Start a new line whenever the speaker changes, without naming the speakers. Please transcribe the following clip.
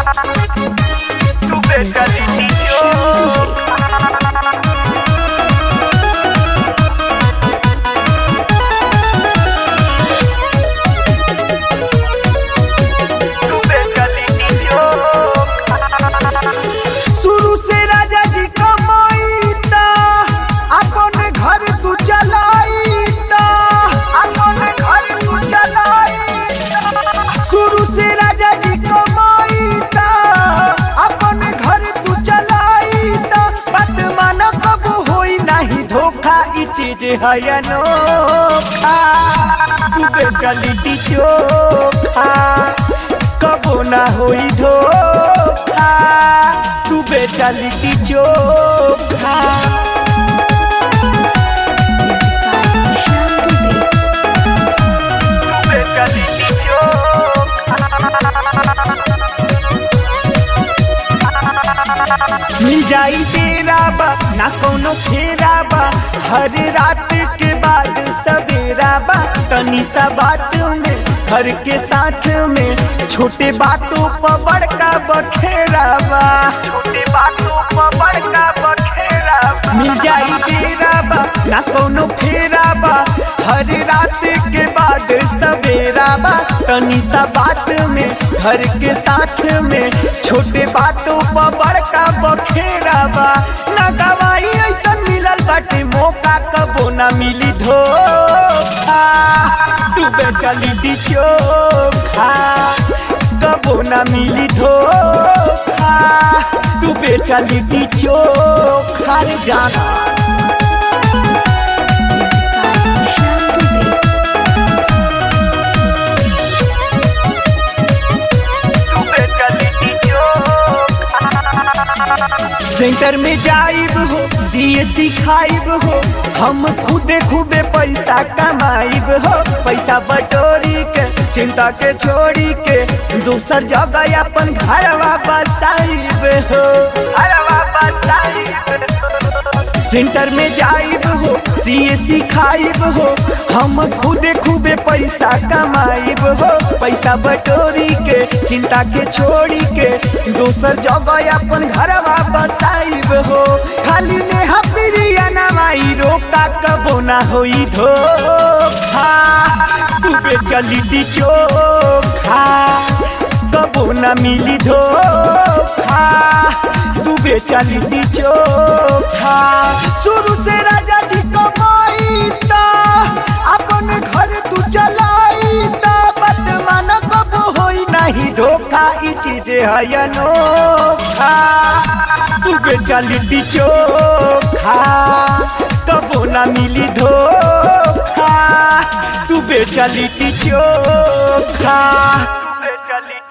तू बेटा लिट्टी चोखा। तू बेटा लिट्टी चोखा।
शुरू से राजा जी कमाईता अपन घर तू चलाईता।
अपन घर तू चलाईता।
शुरू से राजा जी कमाईता अपन घर तू चलाईता। बात मान कब होई नहीं धोखा, ई चीज है अनोखा। तू बेटा लिट्टी चोखा कबो ना होई धोखा। तू बेटा लिट्टी चोखा।
तू बेटा लिट्टी चोखा।
मिल जाई तेरा बा ना कोनो फेरा बा। हर रात के बाद सवेरा बा। तनी सा बात में घर के साथ में छोटे बातों पर बड़का बखेरा बा।
छोटी बातों पर बड़का बखेरा बा।
मिल जाई तेरा बा ना कोनो फेरा बा। हर रात के बाद सवेरा बा। तनी सा बात में घर के साथ में छोटे बातों पर बड़का बखेरा बा। ना दवाई ऐसा मिलल बाटे मौका कबो ना मिली धोखा। तू बेटा लिट्टी चोखा कबो ना मिली धोखा। तू बेटा लिट्टी चोखा रे जाना।
तू बेटा लिट्टी चोखा।
सेंटर में जाइब हो सीए सिखाइब हो। हम खुदे खूबे पैसा कमाइब हो। पैसा बटोरी के चिंता के छोड़ी के दूसर जगह अपन घरवा बसाइब हो।
अरे बाबा साहिब।
सेंटर में जाइब हो सीए सिखाइब हो। हम खुदे खूबे पैसा कमाइब हो। पैसा बटोरी के चिंता के छोड़ी के दूसर जगह अपन घरवा बसाइब हो। खाली नेहा प्रिया नवाई रोका कबो ना होई धोखा। तू बेटा लिट्टी चोखा कबो ना मिली धोखा। तू बेचा लिट्टी चोखा। शुरू से राजा जी कमाईता अपन घर तू चलाईता। बात मान कब होई नहीं धोखा, ई चीज है अनोखा। तू बेचा लिट्टी चोखा कबो ना मिली धोखा। तू बेचा लिट्टी चोखा।
तू बेटा लिट्टी